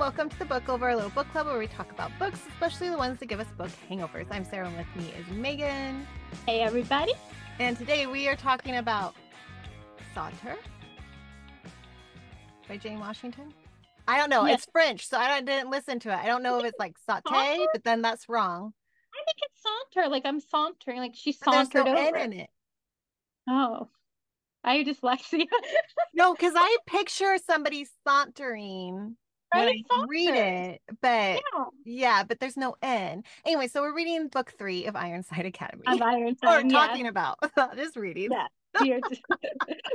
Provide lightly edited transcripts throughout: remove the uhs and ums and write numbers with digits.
welcome to the Book Over, a little book club where we talk about books, especially the ones that give us book hangovers. I'm Sarah, and with me is Megan. Hey, everybody. And today we are talking about Sauter by Jane Washington. I don't know. Yes. It's French, so I didn't listen to it. I don't know if it's like saute, but then that's wrong. I think it's saunter. Like I'm sauntering. Like she But there's no sauntered N over. in it. Oh, I have dyslexia. No, because I picture somebody sauntering when Right? I read Saunter. it, but Yeah. yeah, but there's no N. Anyway, so we're reading book 3 of Ironside Of Academy. Or Ironstone. Yes. talking about, just reading. Yes.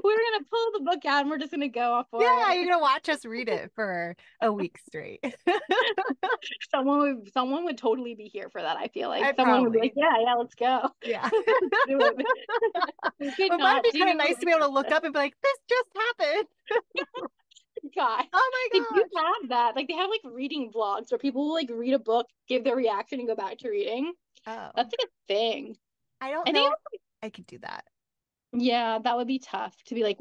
We're gonna pull the book out and we're just gonna go for Yeah, it. you're gonna watch us read it for a week straight. Someone would totally be here for that. I feel like I someone would be like, probably, yeah, let's go. yeah. Let's do it. We could But might not be kind of do nice to be able to look up and be like, this just happened. God. Oh They my do gosh. have that. Like they have like reading vlogs where people will like read a book, give their reaction, and go back to reading. Oh, That's like a thing. I don't And they know have, if I could do that. yeah, that would be tough to be like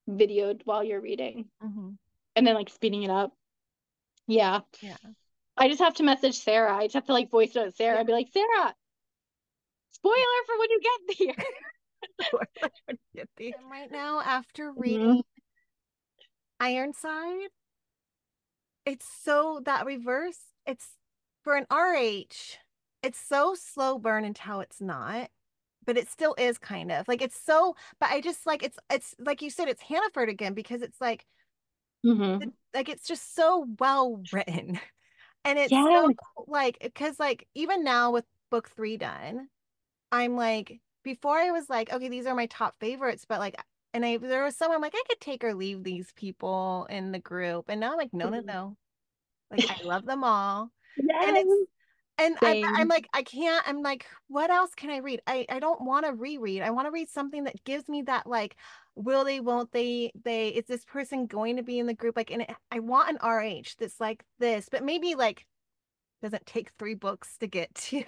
videoed while you're reading Mm-hmm. and then like speeding it up. Yeah. Yeah. I just have to message Sarah. I just have to like voice note Sarah Yeah. and be like, Sarah, spoiler for when you get there. And right now, after Mhm. reading Ironside, it's so that reverse, it's for an RH, it's so slow burn until it's not, but it still is kind of like it's so, but I just like it's like you said, it's Hannaford again because it's Mhm. like it's just so well written. And it's so Yes. like because like even now with book 3 done, I'm like before I was like, okay, these are my top favorites, but like and I there was someone like I could take or leave these people in the group. And now I'm like, no, no, Mhm. no. Like I love them all. And it's Yes. and I'm Same. like, I can't, I'm like, what else can I read? I don't want to reread. I want to read something that gives me that like, will they, won't they, is this person going to be in the group? Like, and I want an RH that's like this, but maybe like doesn't take 3 books to get to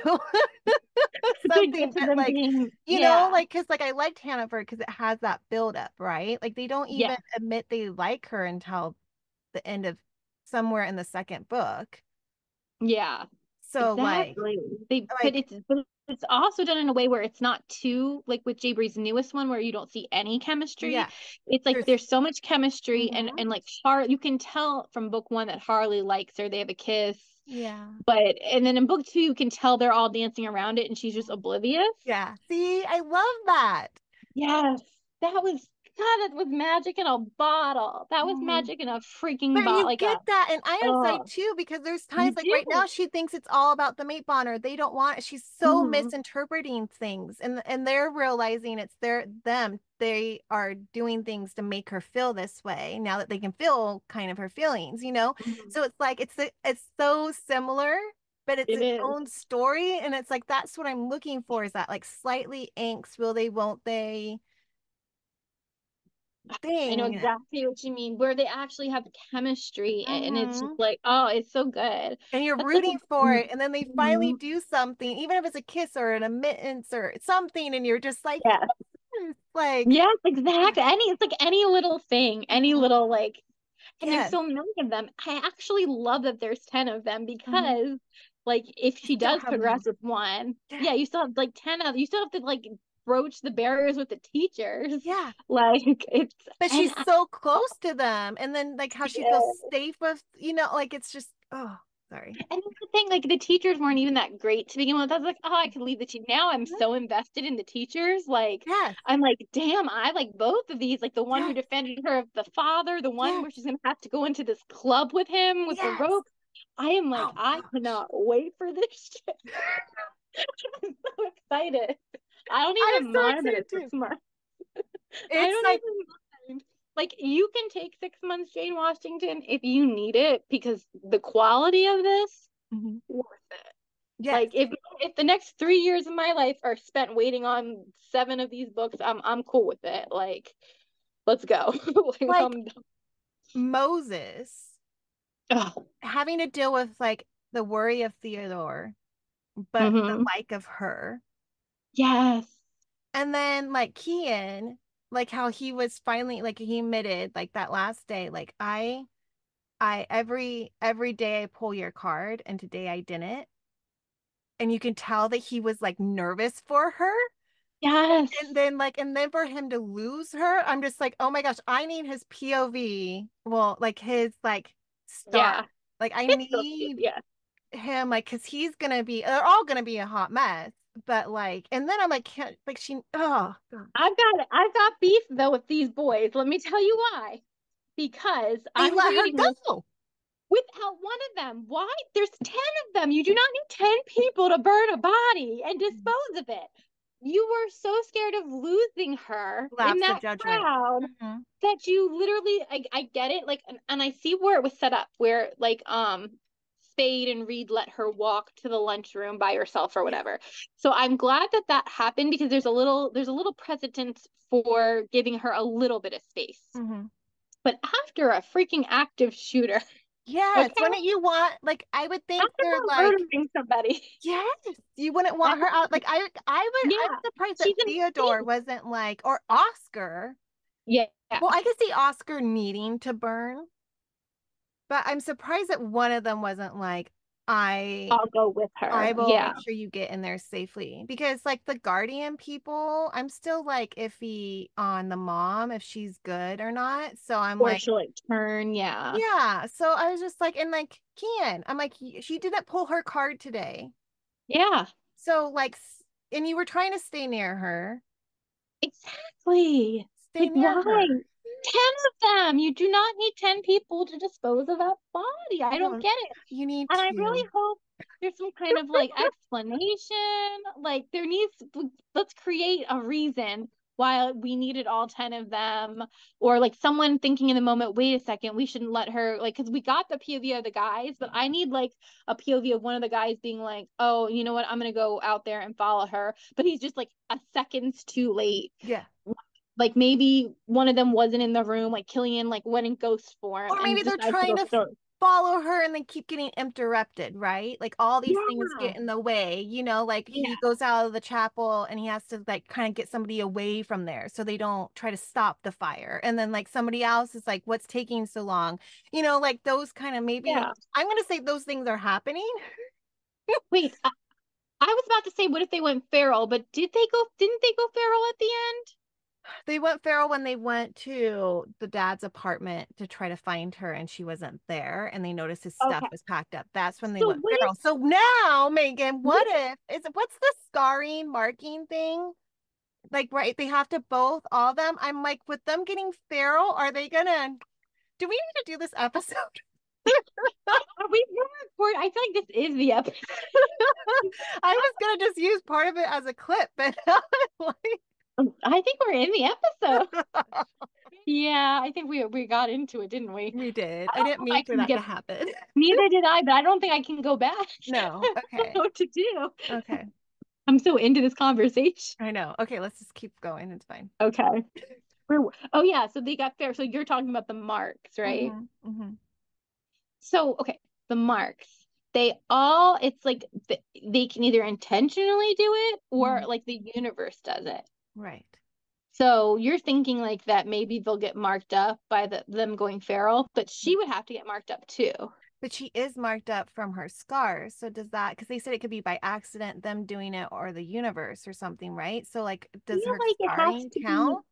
To get something to that them like, being, you know, yeah. like, cause like I liked Hannaford because it has that build up, right? Like they don't Yeah. even admit they like her until the end of somewhere in the second book. Yeah. So Exactly. like But it's also done in a way where it's not too like with Jabry's newest one where you don't see any chemistry. yeah, It's like there's there's so much chemistry mhm, and like Har you can tell from book one that Harley likes her. They have a kiss. yeah. But and then in book two you can tell they're all dancing around it and she's just oblivious. Yeah. See, I love that. Yes. That was God, that was magic in a bottle. That was Mhm. magic in a freaking But bottle. you Like get a that in Ironside oh, too, because there's you times like right now do. she thinks it's all about the mate bonner. They don't want it. She's so Mhm. misinterpreting things, and they're realizing it's their them. They are doing things to make her feel this way now that they can feel kind of her feelings, you know? Mhm. So it's like it's so similar, but it's It its is. own story. And it's like that's what I'm looking for is that like slightly angst, will they, won't they I know thing. exactly what you mean, where they actually have chemistry and it's just Mhm. like, oh, it's so good. And you're That's such rooting a for it, and then they finally Mhm. do something, even if it's a kiss or an admittance or something, and you're just like, Yes. yes, like, Yes, exactly. It's like any little thing, any mhm, little like, and there's yes, so many of them. I actually love that there's 10 of them mhm. because like if You she still does have more. progress with one, Yeah, yeah, you still have like 10 of you still have to like broach the barriers with the teachers. yeah. Like it's But and she's so close to them, and then like how she feels yeah. safe with, you know, like it's just, oh, sorry. And that's the thing, like the teachers weren't even that great to begin with. I was like, oh, I could leave the team. Now I'm Mhm. so invested in the teachers. Like, Yes, I'm like, damn, I like both of these. Like the one who yes, defended her of the father, the one yes, where she's gonna have to go into this club with him with the yes. rope. I am like, Oh my I gosh. cannot wait for this shit. I'm so excited. I don't I'm even so mind that excited it's too. 6 months. I It's don't like, even mind. Like you can take 6 months, Jane Washington, if you need it, because the quality of this, mhm, worth it. yes. Like if the next 3 years of my life are spent waiting on 7 of these books, I'm cool with it. Like, let's go. Like, Like Moses ugh. having to deal with like the worry of Theodore, but the Mhm. like of her. Yes. And then like Kian, like how he was finally like he admitted like that last day, like I I every day I pull your card and today I didn't. And you can tell that he was like nervous for her. Yes. And then for him to lose her, I'm just like, oh my gosh, I need his POV. Well, like his like start. Yeah. Like I It's so cute. need Yeah. him, like, cause he's gonna be, they're all gonna be a hot mess. But like, and then I'm like, can't like she oh gosh. I've got beef though with these boys. Let me tell you why. Because They I'm let her reading this go. without one of them. Why? There's 10 of them. You do not need 10 people to burn a body and dispose of it. You were so scared of losing her in Lapse of that judgment. crowd Mm-hmm. that you literally, I get it. Like, and I see where it was set up, where like, Spade and Reed let her walk to the lunchroom by herself or Yeah. whatever. So I'm glad that that happened because there's a little precedent for giving her a little bit of space. Mm-hmm. But after a freaking active shooter, Yes. okay, Wouldn't you want, like, I would think after they're like, murdering somebody. yes, you wouldn't want And her out. Like, I'm yeah, surprised that she's an Theodore escape. wasn't like, or Oscar. Yeah, Well, I could see Oscar needing to burn, but I'm surprised that one of them wasn't like, I I'll go with I her. will Yeah, make sure you get in there safely. Because like the Guardian people, I'm still like iffy on the mom if she's good or not. So I'm or like, she'll like turn. Yeah, yeah. So I was just like, and like I'm like, she didn't pull her card today. yeah, So like, and you were trying to stay near her. exactly. Stay Like, near why? her. 10 of them. You do not need 10 people to dispose of that body. I don't No, get it. you need And I to. really hope there's some kind of like explanation. Like, let's create a reason why we needed all 10 of them. Or like someone thinking in the moment, wait a second, we shouldn't let her, like, because we got the POV of the guys, but I need like a POV of one of the guys being like, oh, you know what? I'm going to go out there and follow her. But he's just like a seconds too late. Yeah. Like maybe one of them wasn't in the room, like Killian like went in ghost form Or and maybe they're decided to trying go to start. follow her and they keep getting interrupted, right? Like all these things Yeah, get in the way, like he yeah, goes out of the chapel and he has to like kind of get somebody away from there so they don't try to stop the fire. And then like somebody else is like, what's taking so long? Like those kind of maybe yeah. I'm going to say those things are happening. Wait, I was about to say, what if they went feral? But didn't they go feral at the end? They went feral when they went to the dad's apartment to try to find her and she wasn't there and they noticed his stuff Okay. was packed up. That's when they So went what if feral. So now, Megan, what what if if what's the scarring marking thing? Like, right, they have to both, all of them. I'm like, with them getting feral, are they gonna do we need to do this episode? are we gonna record? I feel like this is the episode. I was gonna just use part of it as a clip, but like, I think we're in the episode. Yeah, I think we got into it, didn't we? we did. I I don't didn't know if mean I for can that to get happen. neither did I, but I don't think I can go back. No. I don't Okay. know what to do. Okay. I'm so into this conversation. I know. Okay, let's just keep going. It's fine. Okay. Oh yeah, so they got fair. So you're talking about the marks, right? Hmm. Hmm. So okay, the marks. It's like they can either intentionally do it or Hmm. like the universe does it. Right. So you're thinking like that maybe they'll get marked up by them going feral, but she would have to get marked up too. But she is marked up from her scars. So does that, because they said it could be by accident, them doing it or the universe or something, right? So like, I does feel her like it has scarring to be, count?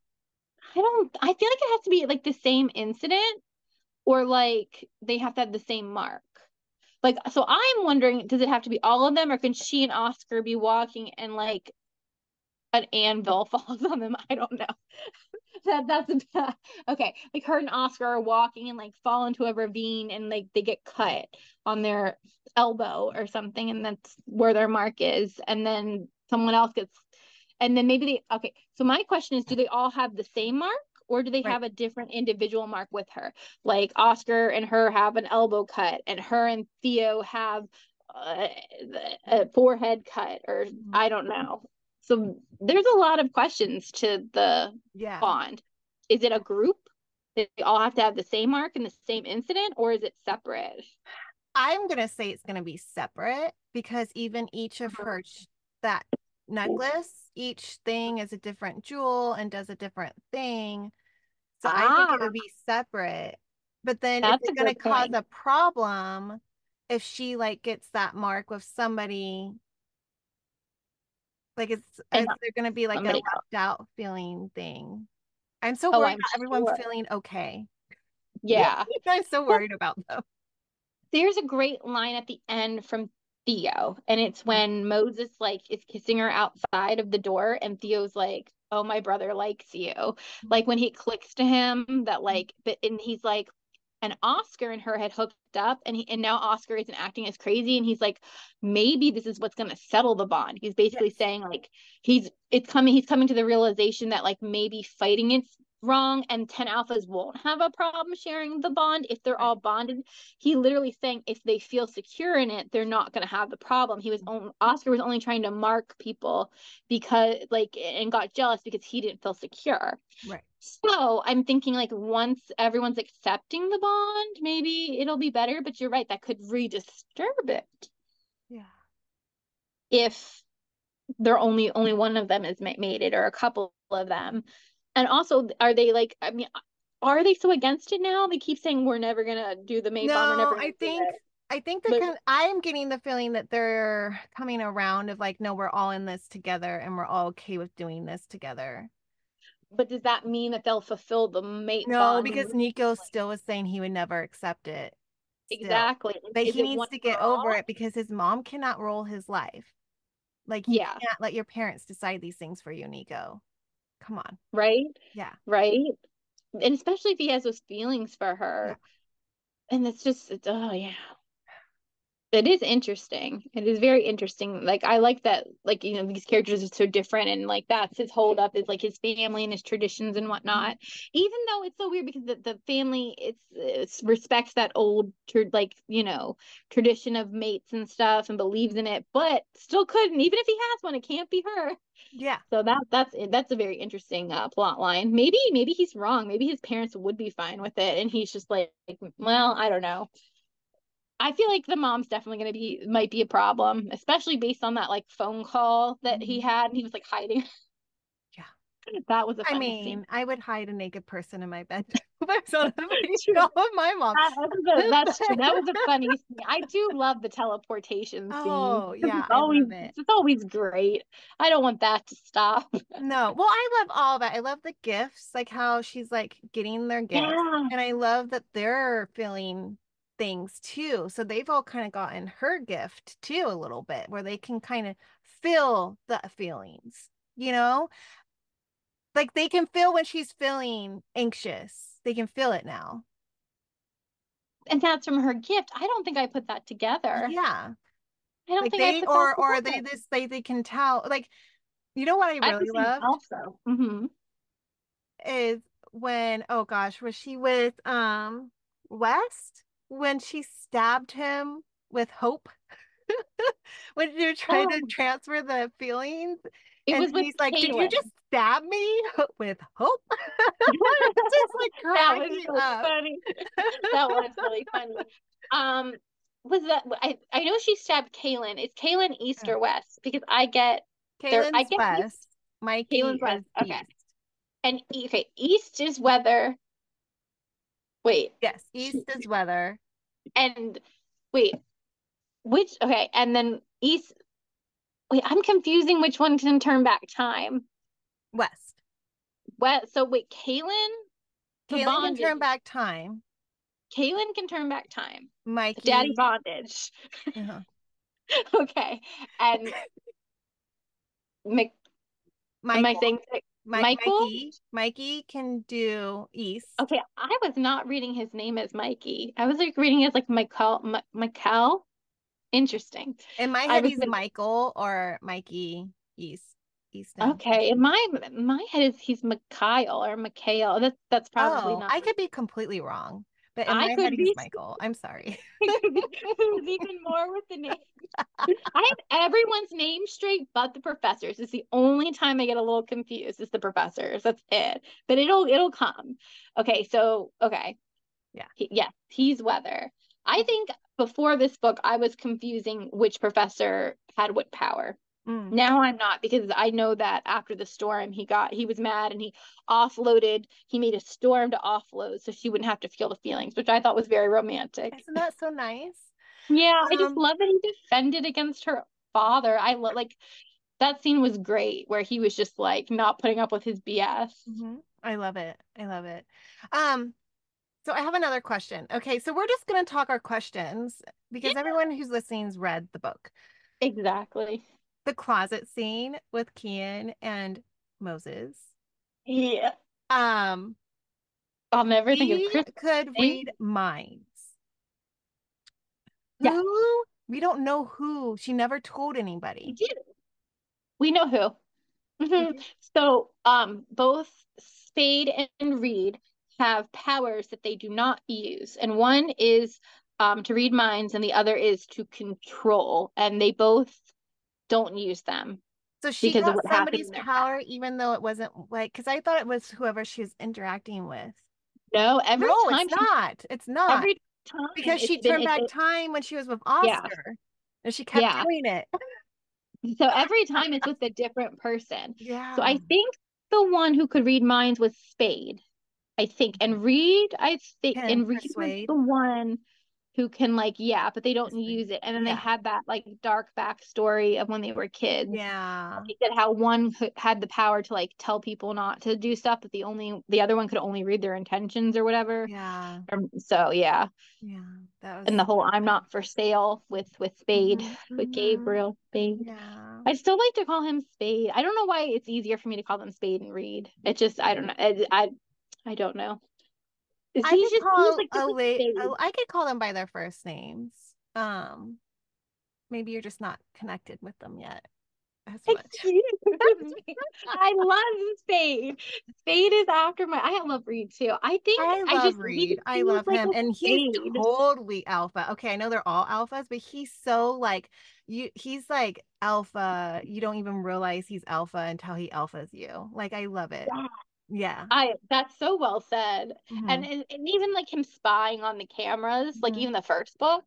I feel like it has to be like the same incident or like they have to have the same mark. Like, so I'm wondering, does it have to be all of them, or can she and Oscar be walking and like an anvil falls on them? I don't know. That's a okay. Like her and Oscar are walking and like fall into a ravine and like they get cut on their elbow or something, and that's where their mark is. And then someone else gets, and then maybe okay. So my question is, do they all have the same mark? Or do they Right. have a different individual mark with her? Like Oscar and her have an elbow cut, and her and Theo have uh, a forehead cut, or Mhm. I don't know. So there's a lot of questions to the Yeah. bond. Is it a group? They all have to have the same mark in the same incident, or is it separate? I'm gonna say it's gonna be separate because even each of her that necklace, each thing is a different jewel and does a different thing. So I think it Ah, would be separate But then is That's it a going good to cause point. a problem if she like gets that mark with somebody? Like, And is there going to be like a somebody else. left out feeling thing? I'm so Oh, worried I'm about everyone sure. feeling okay. Yeah. I'm so Well, worried about them. there's a great line at the end from Theo, and it's when Moses like is kissing her outside of the door, and Theo's like, "Oh, my brother likes you." Like when he clicks to him that like, but and he's like, and Oscar and her had hooked up, and now Oscar isn't acting as crazy, and he's like, maybe this is what's gonna settle the bond. He's basically Yes. saying like he's coming to the realization that like maybe fighting it's wrong and 10 alphas won't have a problem sharing the bond if they're Right. all bonded. He literally saying if they feel secure in it, they're not going to have the problem. Oscar was only trying to mark people because like and got jealous because he didn't feel secure. Right. So I'm thinking like once everyone's accepting the bond, maybe it'll be better. But you're right, that could re-disturb it Yeah. if they're only one of them is made it or a couple of them. And also, are they like? I mean, are they so against it now? They keep saying we're never gonna do the May bond. We're No, never gonna do it. I think that But I'm getting the feeling that they're coming around of like, no, we're all in this together and we're all okay with doing this together. but does that mean that they'll fulfill the mate No, bond? because Nico still was saying he would never accept it still. Exactly. But Is he it needs one to for get over all? it because his mom cannot roll his life. Like you Yeah. can't let your parents decide these things for you, Nico. Come on. Right. Yeah. Right. And especially if he has those feelings for Yeah. her. And oh yeah. It is interesting. It is very interesting. Like I like that, like, these characters are so different and like that's his hold up is like his family and his traditions and Mhm. whatnot. Even though it's so weird because the family it's respects that old like, tradition of mates and stuff and believes in it, but still couldn't, even if he has one, it can't be her. Yeah. So that's a very interesting plot line. Maybe he's wrong. Maybe his parents would be fine with it and he's just like, well, I don't know. I feel like the mom's definitely going to might be a problem, especially based on that like phone call that he Mhm. had and he was like hiding. Yeah. That was a I funny scene. mean, I would hide a naked person in my bedroom if I was on a video True. call with my mom. That's true. That But- was a funny scene. I do love the teleportation scene. oh, yeah, I love it. It's always great. I don't want that to stop. No, well, I love all that. I love the gifts, like how she's like getting their gifts. Yeah. And I love that they're feeling things too. So they've all kind of gotten her gift too, a little bit, where they can kind of feel the feelings, you know? Like they can feel when she's feeling anxious. They can feel it now. And that's from her gift. I don't think I put that together. Yeah. I don't Like think I they put that or they together. this they can tell. Like, you know what I I have the really same loved also. Mm-hmm. is when, oh gosh, was she with West when she stabbed him with hope when you're trying to Oh, transfer the feelings, it and was with he's like, did you just Kaylin. stab me with hope? It's just like That was cracking so up. funny. That was really funny. Um, was that I know she stabbed Kaylin. Is Kaylin East or West? Because I Kaylin's get East. West, Mikey Kaylin's is West. Okay. East. And okay, East is weather. Wait. Yes, East is weather. And wait, which okay, and then East wait, I'm confusing which one can turn back time. West. What so wait, Kaylin, the Kaylin can bondage. turn back time. Kaylin can turn back time. Daddy Mikey, bondage. uh-huh. Okay. And Mc, am I Michael, saying Michael? Mikey can do East. Okay, I was not reading his name as Mikey. I was like reading it as like Michael. Interesting. In my I head, was he's Michael or Mikey Easton. okay. In my head is he's Mikhail or Mikhail. That's probably Oh, not I right. could be completely wrong, but in I my head, could he's be Michael. I'm sorry. there's even more with the name. I have everyone's name straight but the professors. It's the only time I get a little confused is the professors. That's it. But it'll come. Okay, so okay. Yeah. Yes, he's weather. I think before this book I was confusing which professor had what power. Mm. Now I'm not, because I know that after the storm he was mad and he made a storm to offload so she wouldn't have to feel the feelings, which I thought was very romantic. Isn't that so nice? Yeah, I just Um, love that he defended against her father. I love, like, that scene was great where he was just like not putting up with his BS. I love it. I love it. Um, so I have another question. Okay, so we're just gonna talk our questions Yeah, because everyone who's listening's read the book. exactly. The closet scene with Kian and Moses. Yeah. Um, I'll never think of he Chris' could name. read minds. Yes, Who? We don't know who. She never told we anybody. do. We know who. We hmm do. So, both Spade and Reed have powers that they do not use, and one is to read minds, and the other is to control, and they both don't use them So she because of got what happened somebody's in their power, past. even though it wasn't like, because I thought it was whoever she was interacting with. No, No, it's not. It's not. every time Because she turned back time when she was with yeah, Oscar and she kept yeah. doing it. So every time it's with a different person. So Yeah. I think the one who could read minds was Spade. I think. Can And Reed was persuade. the one who can, like, yeah, but they don't Persuade. use it. And then they Yeah. had that like dark backstory of when they were kids. Yeah. They said how one had the power to like tell people not to do stuff, but the other one could only read their intentions or whatever. Yeah. So yeah. Yeah. That was And the whole so I'm good. not for sale with Spade, Hmm. with Hmm. Gabriel Spade. Yeah. I still like to call him Spade. I don't know why it's easier for me to call them Spade and Reed. It just, I don't know. I don't know. I could He's call like just like Spade. I could call them by their first names. Maybe you're just not connected with them yet as much. Excuse me. I love Spade. Spade is after my. I love Reed too. I I love just Reed. he I feels love like him. a And he's Spade. totally alpha. Okay, I know they're all alphas, but he's so like he's like alpha. You don't even realize he's alpha until he alphas you. Like I love it. Yeah. Yeah. I That's so well said. Hmm. And even like him spying on the cameras, like Hmm. even the first book,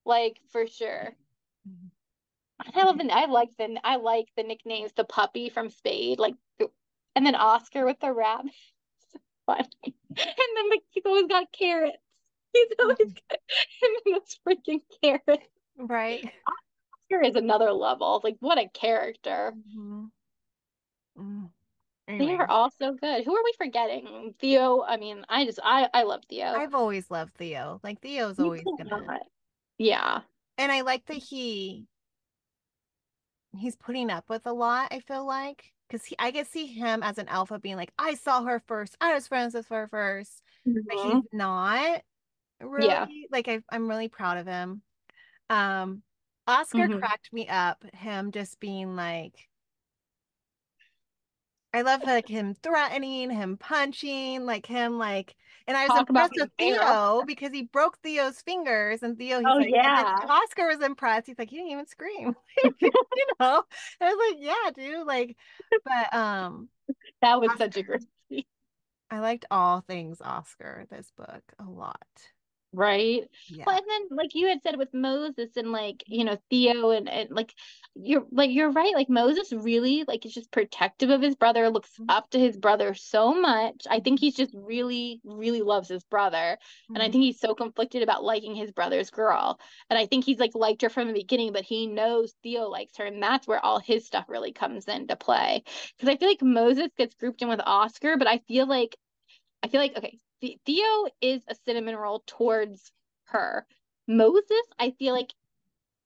like for sure. Hmm. I like the nicknames, the puppy from Spade, like, and then Oscar with the rabbit. Funny. And then he's always got carrots. He's always got, and then those freaking carrots. Right. Oscar is another level. Like, what a character. Hmm. Hmm. They are Anyways, all so good. Who are we forgetting? Theo. I mean, I love Theo. I've always loved Theo. Like Theo's You always gonna, cannot. Yeah. and I like that he's putting up with a lot, I feel like. Because I can see him as an alpha being like, I saw her first. I was friends with her first. But he's hmm not Yeah. really. Like I'm really proud of him. Um, Oscar hmm cracked me up, him just being like, I love like him threatening, him punching, like him like, and I was Talk about impressed with being feral. Theo because he broke Theo's fingers, and Theo, he's Oh like, and then yeah. Oscar was impressed. He's like, he didn't even scream, you know. And I was like, yeah, dude, like, but That was such a Oscar, great scene. I liked all things Oscar this book a lot. Right. Well, Yeah. and then like you had said with Moses and like, Theo and like you're right. Like Moses really like is just protective of his brother, looks up to his brother so much. I think he's just really, really loves his brother. And I Mhm. think he's so conflicted about liking his brother's girl. And I think he's like liked her from the beginning, but he knows Theo likes her, and that's where all his stuff really comes into play. Because I feel like Moses gets grouped in with Oscar, but I feel like okay, Theo is a cinnamon roll towards her. Moses, I feel like,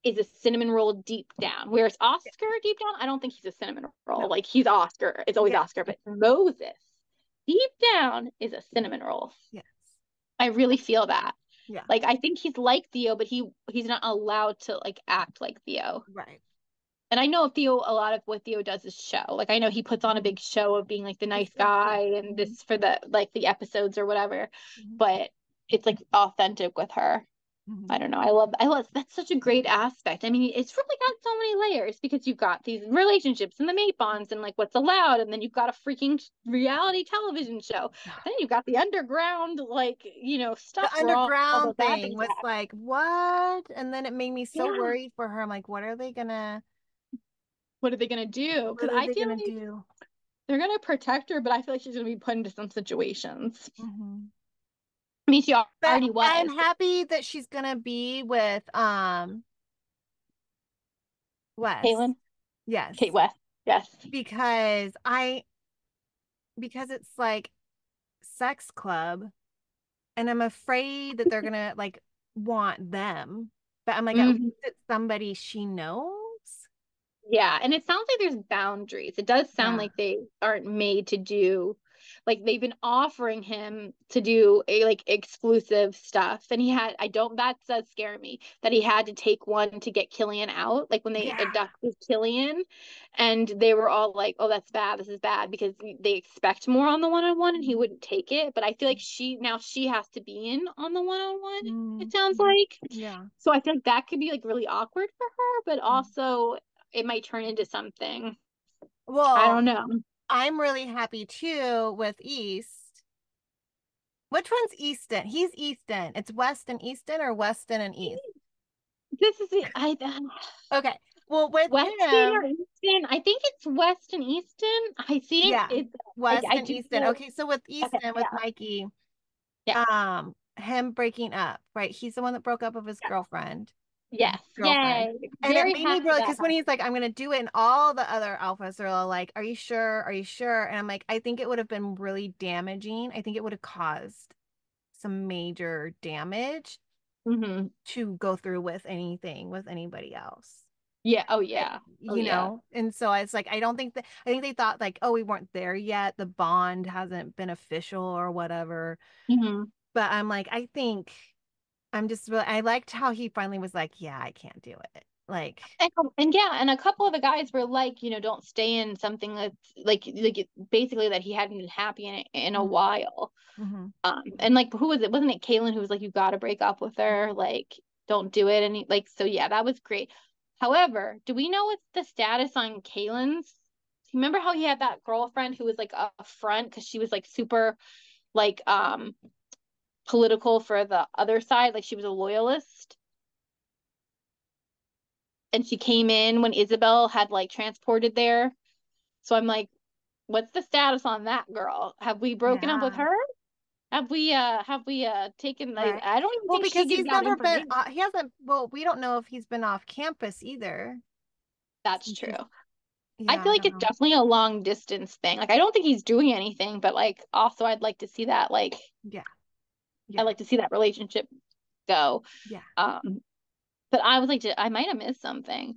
is a cinnamon roll deep down. Whereas Oscar deep down, I don't think he's a cinnamon roll. No. Like he's Oscar. It's always Yeah. Oscar, but Moses deep down is a cinnamon roll. Yes. I really feel that. Yeah. Like I think he's like Theo, but he's not allowed to like act like Theo. Right. And I know Theo, a lot of what Theo does is show. Like I know he puts on a Mhm. big show of being like the It's nice so guy cute. and this for the like the episodes or whatever. Mhm. But it's like authentic with her. I Mhm. don't know. I love that's such a great aspect. I mean, it's really got so many layers because you've got these relationships and the mate bonds and like what's allowed, and then you've got a freaking reality television show. Then you've got the underground, like, The stuff where all the underground bad thing things was happen. like, what? And then it made me so Yeah. worried for her. I'm like, what are they gonna? what are they gonna do? What Because are I they feel gonna like do? they're gonna protect her, but I feel like she's gonna be put into some situations. Hmm. I mean, she But already I'm was. happy that she's gonna be with Wes. Caitlin, Kate Yes. West. Yes. Because it's like sex club and I'm afraid that they're gonna like want them. But I'm like, at least Mhm. it's somebody she knows. Yeah, and it sounds like there's boundaries. It does sound Yeah. like they aren't made to do like they've been offering him to do a like exclusive stuff. And he had I don't that does scare me that he had to take one to get Killian out, like when they Yeah. abducted Killian and they were all like, "Oh, that's bad. This is bad," because they expect more on the one-on-one and he wouldn't take it. But I feel like she has to be in on the one-on-one, it sounds Mm-hmm. like. Yeah. So I feel like that could be like really awkward for her, but also it might turn into something. I Well, don't know. I'm really happy too with East. Which one's Easton? He's Easton. It's Weston Easton or Weston and East? This is the I Okay. Well, with Weston or him, Easton. I think it's West and Easton. I see it. yeah, It's I Weston do Easton. feel Okay, so with okay. Easton, with Yeah. Mikey, Yeah. him breaking up, right? He's the one that broke up with his Yeah. girlfriend or his Yes. girlfriend. Yay. And it Very made me happy really that because when he's happened. like, I'm gonna do it, and all the other alphas are all like, Are you sure? Are you sure? And I'm like, I think it would have been really damaging. I think it would have caused some major damage Hmm. to go through with anything with anybody else. Yeah. Oh yeah. Oh You yeah. know, and so it's like I don't think that I think they thought like, oh, we weren't there yet. The bond hasn't been official or whatever. Hmm. But I'm like, I think I'm just really I liked how he finally was like, yeah, I can't do it. Like, And yeah, and a couple of the guys were like, don't stay in something that's basically that he hadn't been happy in a mm-hmm, while. mm-hmm, And like, who was it? Wasn't it Kaylin who was like, you got to break up with her? Like, don't do it. And like, so yeah, that was great. However, do we know what's the status on Kaylin's? Remember how he had that girlfriend who was like a front because she was like super like political for the other side, like she was a loyalist, and she came in when Isabel had like transported there. So I'm like, what's the status on that girl? Have we broken up with yeah, her? Have we taken like right. I don't even Well, think she because gives he's out never been, information. he hasn't. Well, we don't know if he's been off campus either. That's Since true. he's, I yeah, feel I like don't it's know. definitely a long distance thing. Like I don't think he's doing anything, but like also I'd like to see that like Yeah, I'd yeah, like to see that relationship go. yeah. Um but I was like I might have missed something.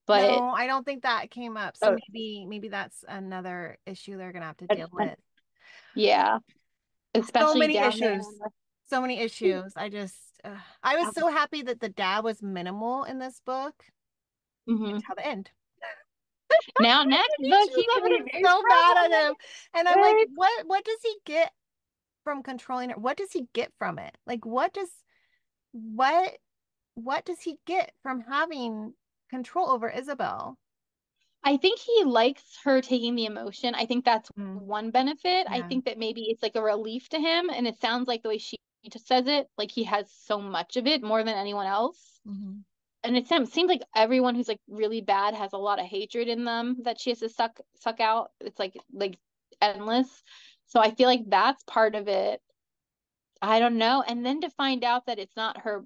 But No, I don't think that came up. So oh, maybe that's another issue they're gonna have to deal with. yeah, So especially many down there. issues. So many issues. I was so happy that the dad was minimal in this book Hmm. until the end. Now next Me book too. he's I'm gonna be gonna be very so mad at him. problematic. And I'm like, Very what does he get from controlling her? What does he get from it? Like what what does he get from having control over Isabel? I think he likes her taking the emotion. I think that's Mm, one benefit. I yeah. think that maybe it's like a relief to him. And it sounds like the way she just says it, like he has so much of it more than anyone else. Hmm. And seems like everyone who's like really bad has a lot of hatred in them that she has to suck out. It's like endless. So I feel like that's part of it. I don't know. And then to find out that it's not her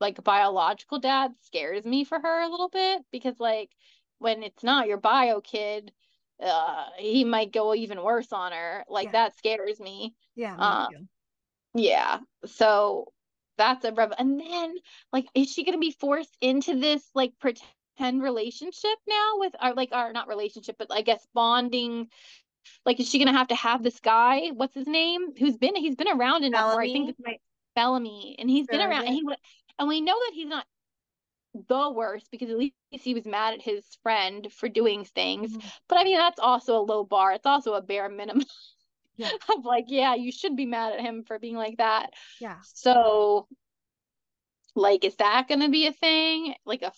like biological dad scares me for her a little bit because like when it's not your bio kid, he might go even worse on her. Like Yeah. that scares me. Yeah, me Um, too. yeah. So that's a rev. And then like, is she gonna be forced into this like pretend relationship now with our not relationship, but I guess bonding? Like, is she gonna have to have this guy? What's his name? He's been around enough where I think Bellamy, this might Bellamy, and he's been around, surrogate. and we know that he's not the worst because at least he was mad at his friend for doing things. Mhm. But I mean, that's also a low bar. It's also a bare minimum Yeah. of like, yeah, you should be mad at him for being like that. Yeah. So, like, is that going to be a thing? I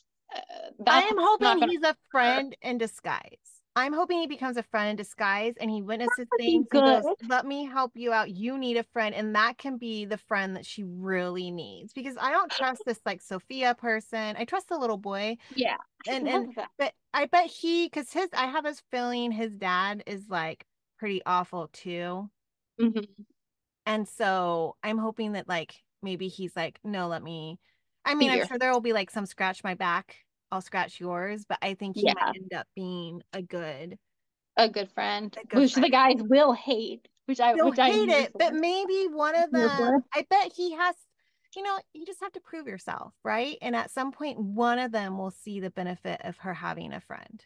That's am hoping not going to he's a her. friend in disguise. I'm hoping he becomes a friend in disguise and he witnesses Would be things and good. goes, "Let me help you out. You need a friend." And that can be the friend that she really needs because I don't trust this like Sophia person. I trust the little boy. Yeah, I And love that. but I bet because I have this feeling his dad is like pretty awful too. Hmm. And so I'm hoping that like maybe he's like, no, let me. I Be mean, I'm your sure there will be like some scratch my back, I'll scratch yours, but I think he might yeah, end up being a good friend, a good which friend. the guys will hate, They'll which I'm hate here it, but for. maybe one of Here them, for. I bet he has, you just have to prove yourself, right? And at some point, one of them will see the benefit of her having a friend.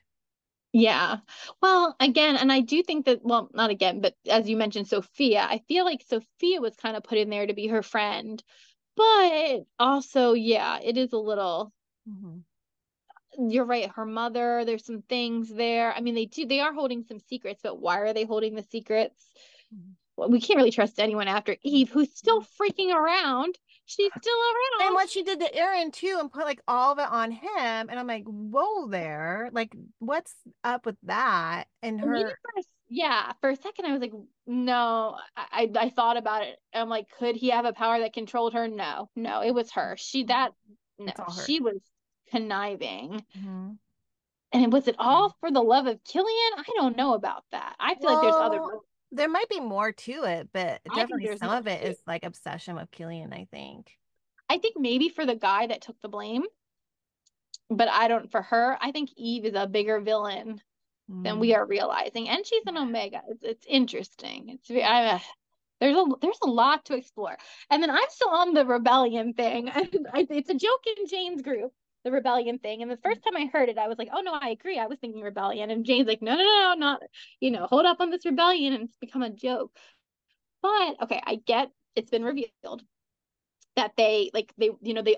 Yeah. Well, again, and I do think that, well, not again, but as you mentioned, Sophia, I feel like Sophia was kind of put in there to be her friend. But also, yeah, it is a little, Mhm. you're right, her mother, there's some things there. I mean, they are holding some secrets, but why are they holding the secrets? Mhm. Well, we can't really trust anyone after Eve, who's still Mhm. freaking around. She's still And around. what she did to Aaron too, and put like all of it on him. And I'm like, whoa there. Like, what's up with that? And And even her, yeah, for a second I was like, no, I thought about it. I'm like, could he have a power that controlled her? No, no, it was her. No, it's all her. she was conniving. Mhm. And was it all for the love of Killian? I don't know about that. I feel like there's other Well, there might be more to it, but I think definitely there's some more of it too. is like obsession with Killian, I think. I think maybe for the guy that took the blame, but I don't for her. I think Eve is a bigger villain than we Mm. are realizing, and she's an Yeah. Omega. It's interesting. Yeah. There's a lot to explore. And then I'm still on the rebellion thing. It's a joke in Jane's group, the rebellion thing. And the first time I heard it, I was like, oh no, I agree. I was thinking rebellion. And Jane's like, no, no, no, not, hold up on this rebellion. And it's become a joke. But okay, I get it's been revealed that they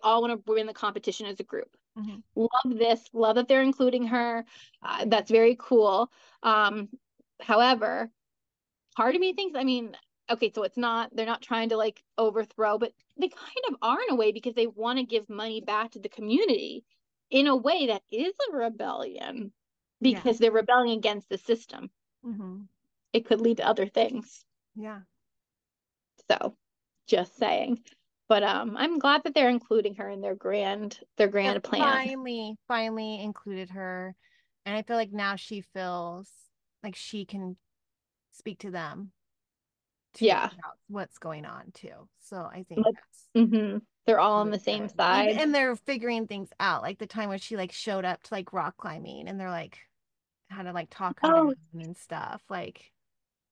all want to win the competition as a group. Mhm. Love this. Love that they're including her. That's very cool. Um, however, part of me thinks, I mean, okay, so they're not trying to like overthrow, but they kind of are in a way because they want to give money back to the community in a way that is a rebellion Yeah. because they're rebelling against the system. Hmm. It could lead to other things. Yeah. So just saying. But I'm glad that they're including her in their They grand plan. finally included her. And I feel like now she feels like she can speak to them too Yeah. about what's going on too. So I think Like, that's mm-hmm. They're all on really the same good. Even side. and they're figuring things out, like the time when she like showed up to like rock climbing and they're like how to like talk her down Oh, and stuff. Like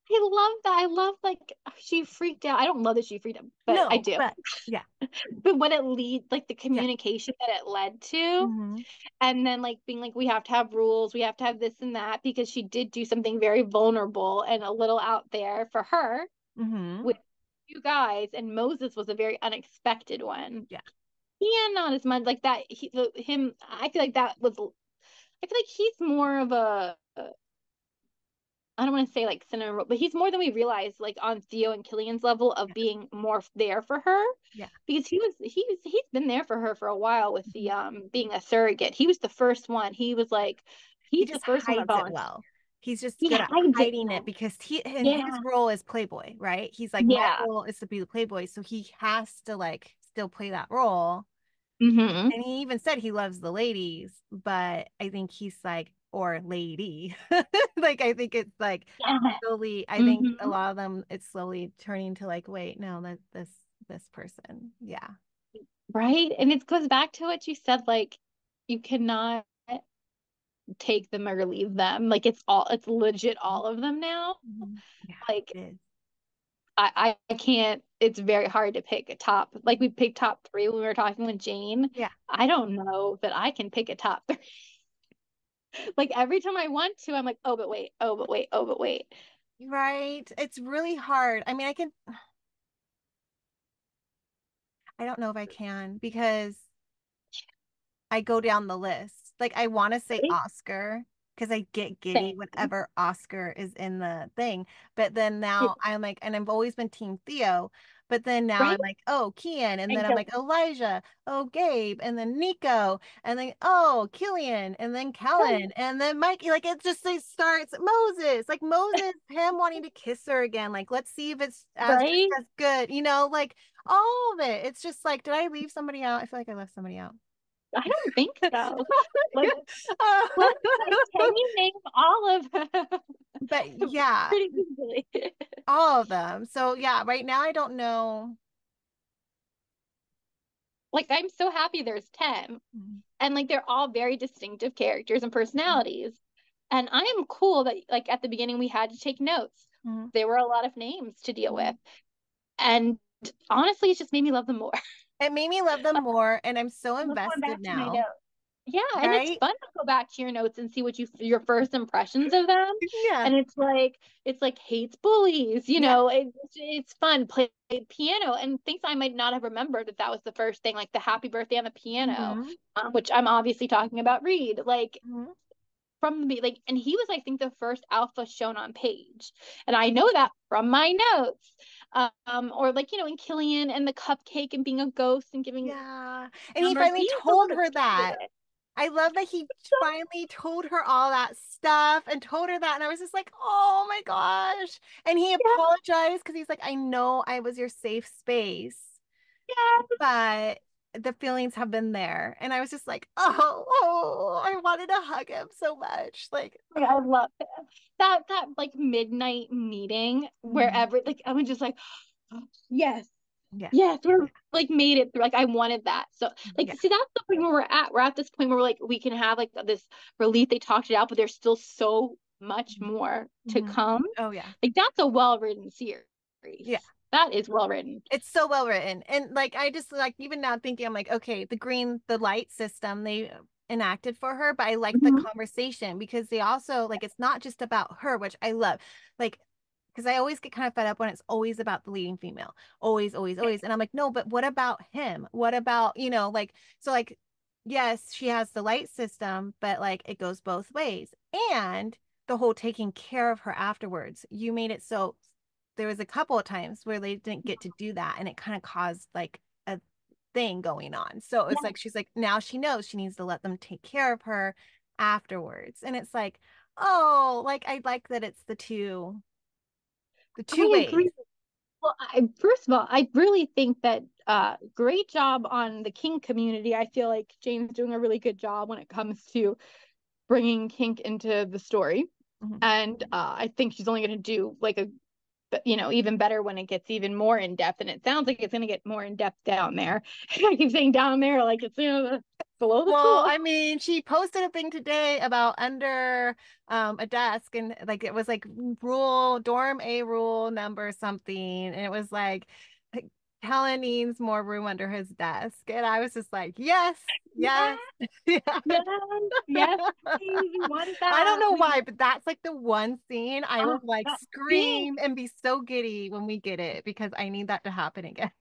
I love that. I love like she freaked out. I don't love that she freaked out, but I no, do. but yeah, But what it leads, like the yeah. communication that it led to, Mm-hmm. and then like being like, we have to have rules, we have to have this and that, because she did do something very vulnerable and a little out there for her Mm-hmm. with you guys, and Moses was a very unexpected one. Yeah. Yeah, not as much like that. Him, I feel like that was. I feel like he's more of a I don't want to say like cinema, but he's more than we realize, like on Theo and Killian's level of Yeah. being more there for her, Yeah. because he's been there for her for a while with Mm-hmm. the being a surrogate. He was the first one. He was like He he's the just first one that hides it volunteered. well. He's just He good at hides it hiding it well. because he and Yeah. his role is Playboy, right? He's like, my Yeah. role is to be the Playboy, so he has to like still play that role. Mm-hmm. And he even said he loves the ladies, but I think he's like, or lady. Like I think it's like Yeah. slowly, I think a Mm-hmm. lot of them it's slowly turning to like, wait, no, that this person. Yeah. Right. And it goes back to what you said, like you cannot take them or leave them. Like it's legit all of them now. Mhm. Yeah, Like it is. I can't, it's very hard to pick a top. Like we picked top three when we were talking with Jane. Yeah. I don't know that I can pick a top three. Like every time I want to, I'm like, oh, but wait, oh, but wait, oh, but wait. Right. It's really hard. I mean, I don't know if I can because I go down the list. Like I want to say Right? Oscar because I get giddy Same. whenever Oscar is in the thing. But then now I'm like, and I've always been Team Theo, But then now right? I'm like, oh, Kian. And And then I'm so, like, Elijah. Oh, Gabe. And then Nico. And then, oh, Killian. And then Kellen. And then Mikey. Like, it just it starts Moses. Like, Moses, him wanting to kiss her again. Like, let's see if it's as just right? as good. Like all of it. It's just like, did I leave somebody out? I feel like I left somebody out. I don't think so. Like, Uh, like, can you name all of them? but yeah, Pretty easily. all of them. So yeah, right now I don't know. Like, I'm so happy there's 10. Mhm. And like they're all very distinctive characters and Mhm. personalities. And I am cool that like at the beginning we had to take notes. Mhm. There were a lot of names to deal with. Mhm. And honestly, it just made me love them more. It made me love them more, and I'm so I love going invested back to my now, notes. Yeah, and it's right? fun to go back to your notes and see what your first impressions of them. Yeah, And it's like hates bullies, yeah. it's fun. Play piano and things I might not have remembered that was the first thing, like the happy birthday on the piano, Hmm. which I'm obviously talking about Reed. Like Hmm. from the like, and he was I think the first alpha shown on page, and I know that from my notes. Or like in Killian and the cupcake and being a ghost and giving Yeah. And he numbers. finally He's the one told that her started that. it. I love that he finally told her all that stuff and told her that. And I was just like, oh my gosh. And he Yeah, apologized because he's like, I know I was your safe space, yeah. but the feelings have been there. And I was just like, I wanted to hug him so much. Like, Like, I love it. That like midnight meeting where mhm. like I was just like, yes, Yes. yes, we're like made it through. Like I wanted that. So like Yeah. see that's the point where we're at. We're at this point where like we can have like this relief they talked it out, but there's still so much more to Mhm. come. Oh, yeah. Like that's a well-written series. Yeah. That is well written. It's so well written. And like I just like even now thinking I'm like, okay, the light system they enacted for her, but I like the Mhm. conversation because they also like it's not just about her, which I love. Like because I always get kind of fed up when it's always about the leading female. Always, always, always. And I'm like, no, but what about him? What about, like so like yes, she has the light system, but like it goes both ways. And the whole taking care of her afterwards. You made it so there was a couple of times where they didn't get to do that and it kind of caused like a thing going on. So it's Yeah, like she's like now she knows she needs to let them take care of her afterwards. And it's like, oh, like I like that it's the two I ways. agree. Well, first of all, I really think that great job on the kink community. I feel like Jane's doing a really good job when it comes to bringing kink into the story, Mhm. and I think she's only going to do like even better when it gets even more in depth. And it sounds like it's going to get more in depth down there. I keep saying down there, like it's below the Well, pool. I mean, she posted a thing today about under a desk and like it was like rule dorm A rule number something and it was like, Helen needs more room under his desk and I was just like yes, yes. Yes, Yeah. yes, yes, please. We want I don't that. know We why, but that's like the one scene I will like that scene scream and be so giddy when we get it because I need that to happen again.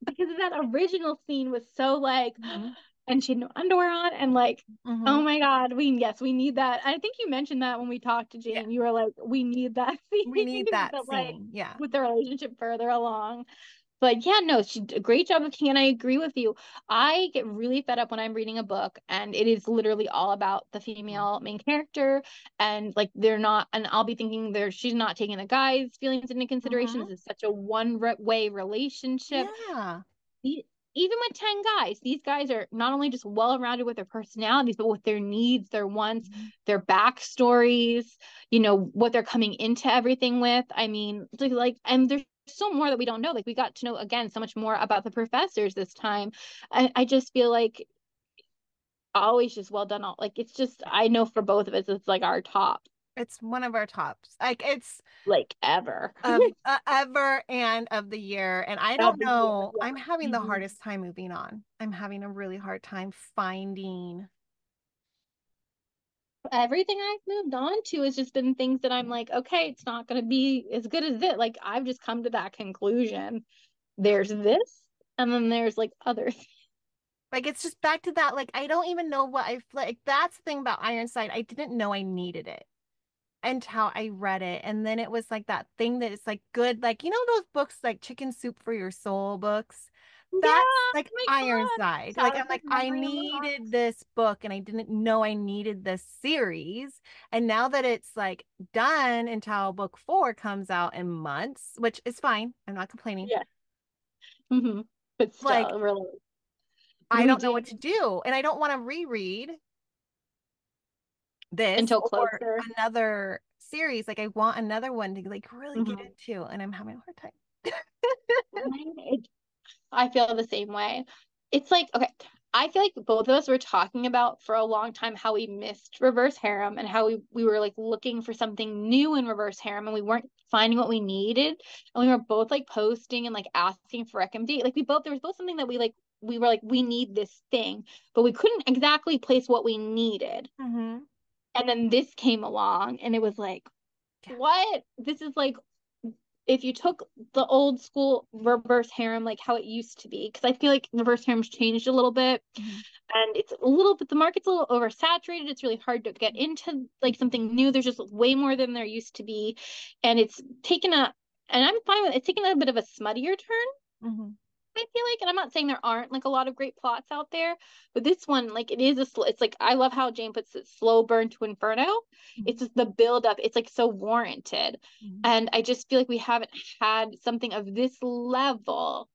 because that original scene was so like, Hmm. and she had no underwear on, and like, oh Hmm. my God, we need that. I think you mentioned that when we talked to Yeah, Jane, you were like, we need that we scene, need that but like scene. Yeah. with the relationship further along. But yeah, no, she did a great job of King, and I agree with you. I get really fed up when I'm reading a book and it is literally all about the female main character, and like they're not, and I'll be thinking she's not taking the guy's feelings into consideration. Hmm. This is such a one-way relationship. Yeah. Even with 10 guys, these guys are not only just well-rounded with their personalities, but with their needs, their wants, Mhm. their backstories, what they're coming into everything with. I mean, and there's so more that we don't know. Like we got to know again so much more about the professors this time. I just feel like always just well done. All like it's just I know for both of us, it's like our top It's one of our tops. Like it's like ever of ever and of the year. And I don't of the year. know. I'm having Yeah. the Mhm. hardest time moving on. I'm having a really hard time finding. Everything I've moved on to has just been things that I'm like, okay, it's not going to be as good as it. Like I've just come to that conclusion. There's this, and then there's like others. Like it's just back to that. Like I don't even know what I like. That's the thing about Ironside. I didn't know I needed it. until I read it. And then it was like that thing that is like good, like, those books like Chicken Soup for Your Soul books. Yeah, That's oh like my God. Ironside. Like, I'm Childhood like, I memory unlocked. needed this book and I didn't know I needed this series. And now that it's like done until book 4 comes out in months, which is fine. I'm not complaining. Yeah. But Like, still, really, I we don't know do what to do. And I don't want to reread this until or closer. another series. Like, I want another one to like really get Mhm. into, and I'm having a hard time. Right? I feel the same way. It's like, okay, I feel like both of us were talking about for a long time how we missed reverse harem and how we were like looking for something new in reverse harem and we weren't finding what we needed. And we were both like posting and like asking for recommendation. Like we both, there was both something that we were like, we need this thing, but we couldn't exactly place what we needed. Mm-hmm. And then this came along and it was like, Yeah. what? This is like if you took the old school reverse harem like how it used to be, because I feel like reverse harem's changed a little bit Mm-hmm. and it's a little bit the market's a little oversaturated. It's really hard to get into like something new. There's just way more than there used to be. And it's taken a and I'm fine with it. It's taken a bit of a smuttier turn. Mm-hmm. I feel like, and I'm not saying there aren't like a lot of great plots out there, but this one, like, it is a slow. It's like I love how Jane puts it, slow burn to inferno. Mm-hmm. It's just the build up. It's like so warranted, and I just feel like we haven't had something of this level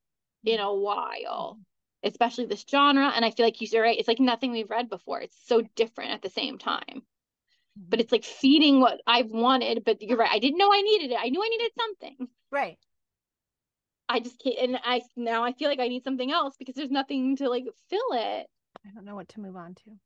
in a while, Mm-hmm. especially this genre. And I feel like you're right. It's like nothing we've read before. It's so different at the same time, but Mm-hmm. it's like feeding what I've wanted. But you're right. I didn't know I needed it. I knew I needed something. Right. I just can't, and I now I feel like I need something else because there's nothing to like fill it. I don't know what to move on to.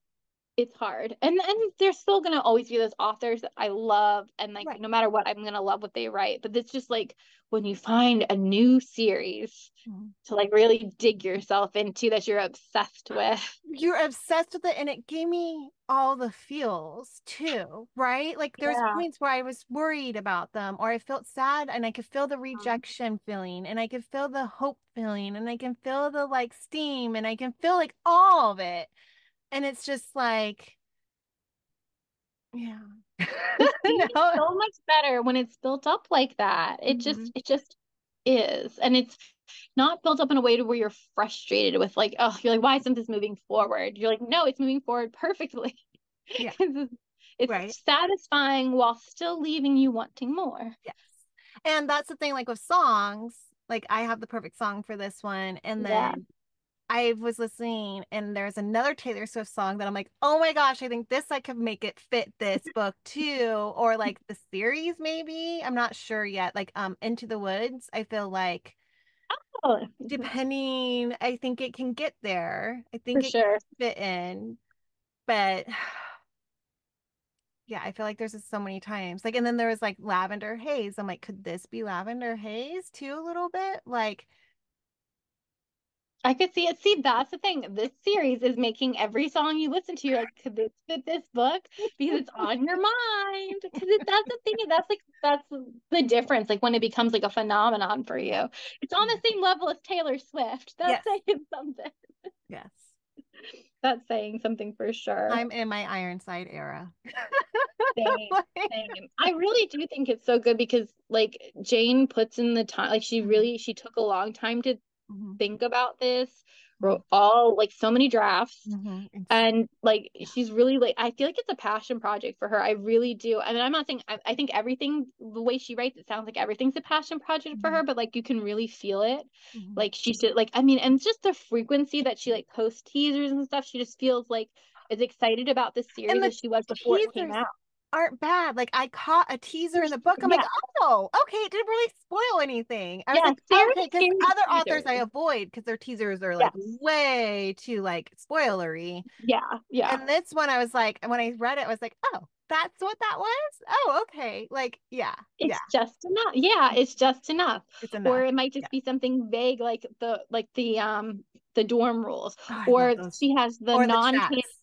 It's hard, and there's still gonna always be those authors that I love, and like Right. no matter what, I'm gonna love what they write. But it's just like when you find a new series Mm-hmm. to like really dig yourself into that you're obsessed with. You're obsessed with it, and it gave me all the feels too, right? Like there's Yeah. points where I was worried about them, or I felt sad, and I could feel the rejection feeling, and I could feel the hope feeling, and I can feel the like steam, and I can feel like all of it. And it's just like, yeah. The scene is No. so much better when it's built up like that. Mhm. It just is. And it's not built up in a way to where you're frustrated with like, oh, you're like, why isn't this moving forward? You're like, no, it's moving forward perfectly. Yeah, right. It's satisfying while still leaving you wanting more. Yes. And that's the thing, like with songs, like I have the perfect song for this one. And Yeah. then I was listening and there's another Taylor Swift song that I'm like, oh my gosh, I think this I could make it fit this book too. Or like the series, maybe. I'm not sure yet. Like Into the Woods, I feel like Oh, depending, I think it can get there. I think for it can sure. fit in. But yeah, I feel like there's just so many times. Like, and then there was like Lavender Haze. I'm like, could this be Lavender Haze too, a little bit? Like, I could see it. See, that's the thing. This series is making every song you listen to, you're like, could this fit this book? Because it's on your mind. Because that's the thing. That's the difference. Like when it becomes like a phenomenon for yeah, you. It's on the same level as Taylor Swift. That's yes, saying something. yes. That's saying something for sure. I'm in my Ironside era. Same, Like, same. I really do think it's so good because like Jane puts in the time, like mhm, she took a long time to mhm, think about this, mhm, wrote all like so many drafts, mhm. It's and like yeah. she's really like I feel like it's a passion project for her. I really do. I mean, I'm not saying I think everything the way she writes it sounds like everything's a passion project for Mhm, her, but like you can really feel it. mhm. Like she should like I mean, and it's just the frequency that she like posts teasers and stuff. She just feels like as excited about this And series the as she was before it came teasers out. aren't bad. Like I caught a teaser in the book. I'm like, Yeah, oh, okay, it didn't really spoil anything. I was yeah, like, Sarah okay, because carries other authors I teasers. avoid because their teasers are like Yes. way too like spoilery. Yeah, yeah. And this one I was like, when I read it, I was like, oh, that's what that was? Oh, okay. Like, yeah, yeah, It's just enough. Yeah, it's just enough. it's Or enough. it might Yeah. just be something vague like the dorm rules. Oh, I love Or those. she has the Or the non-canon. chats.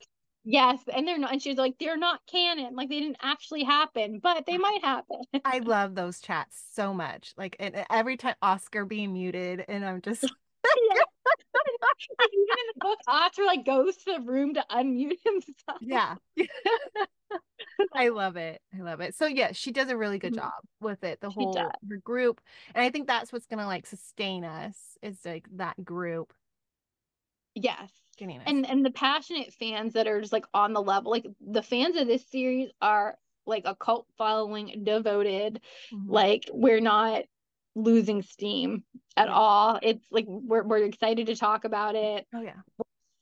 Yes, and they're not and she's like, they're not canon. Like they didn't actually happen, but they might happen. I love those chats so much. Like and every time Oscar being muted, and I'm just Yeah. Like even in the book, Oscar like goes to the room to unmute himself. yeah. I love it. I love it. So yeah, she does a really good Mhm. job with it, the She whole does. her group. And I think that's what's gonna like sustain us is like that group Yes. getting us. And the passionate fans that are just like on the level, like the fans of this series are like a cult following, devoted. Mhm. Like we're not losing steam at Yeah. all. It's like we're excited to talk about it, Oh yeah.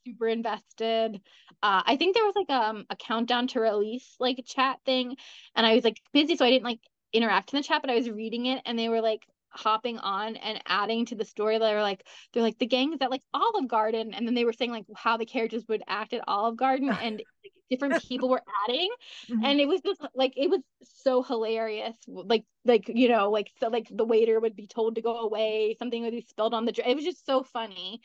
super invested. I think there was like a countdown to release like a chat thing, and I was like busy, so I didn't like interact in the chat, but I was reading it, and they were like hopping on and adding to the story. They're like the gang is at like Olive Garden, and then they were saying like how the characters would act at Olive Garden, and like, different people were adding, Mhm. and it was just like it was so hilarious. Like so like the waiter would be told to go away, something would be spilled on the drink. It was just so funny,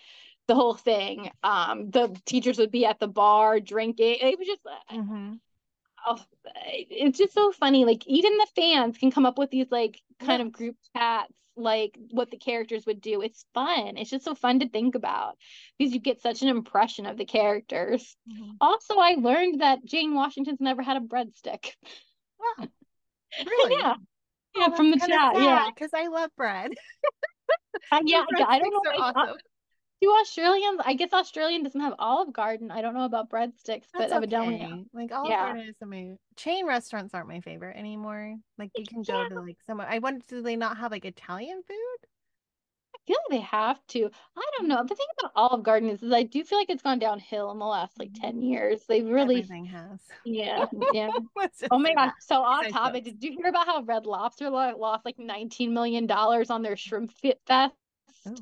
the whole thing. The teachers would be at the bar drinking. It was just, Mhm. oh, it's just so funny. Like even the fans can come up with these like kind Yeah. of group chats, like what the characters would do. It's fun. It's just so fun to think about because you get such an impression of the characters. Mhm. Also, I learned that Jane Washington's never had a breadstick. Wow. Really? Yeah, yeah, Oh, that's from the kind of chat. Yeah, sad because I love bread. yeah. And I don't breadsticks know. are awesome. Do Australians? I guess Australian doesn't have Olive Garden. I don't know about breadsticks, but That's evidently, okay. Like Olive yeah. Garden is my chain restaurants aren't my favorite anymore. Like you can go to Yeah, like somewhere. I wonder, do they not have like Italian food? I feel like they have to. I don't know. The thing about Olive Garden is I do feel like it's gone downhill in the last like Mhm. 10 years. They've really, Everything has. yeah, yeah. Let's Oh just my say gosh. that. So off Besides topic, jokes. did you hear about how Red Lobster lost like $19 million on their shrimp fit fest? Oh,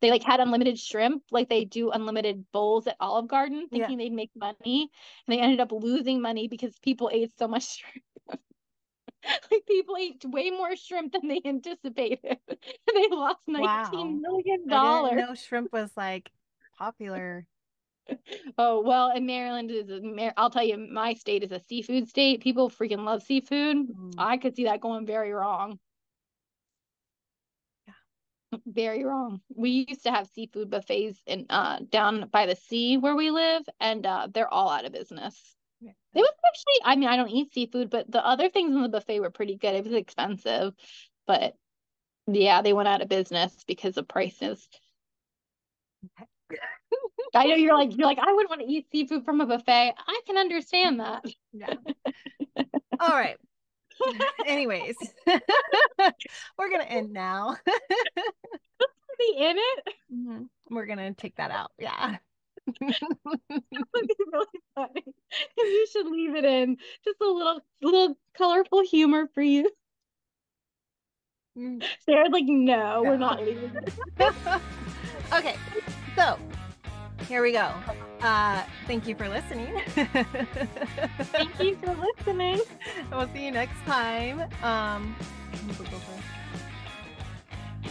They like had unlimited shrimp, like they do unlimited bowls at Olive Garden, yeah. thinking they'd make money. And they ended up losing money because people ate so much shrimp. Like people ate way more shrimp than they anticipated. They lost Wow. 19 million I didn't dollars. know shrimp was like popular. Oh, well, and Maryland is I'll tell you, my state is a seafood state. People freaking love seafood. Mm, I could see that going very wrong. yeah. Very wrong. We used to have seafood buffets in down by the sea where we live, and they're all out of business. Yeah. It was actually, I mean, I don't eat seafood, but the other things in the buffet were pretty good. It was expensive, but yeah, they went out of business because of prices. I know you're like, I wouldn't want to eat seafood from a buffet. I can understand that. Yeah. All right. Anyways, we're gonna end now. Be in it. Mhm. We're gonna take that out. Yeah. Would be really funny. And you should leave it in. Just a little colorful humor for you. Mm, Sarah's like, no, we're no. not leaving it. Okay, so here we go. Thank you for listening. Thank you for listening. We'll see you next time. Can you go first?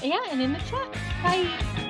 Yeah, and in the chat. Bye.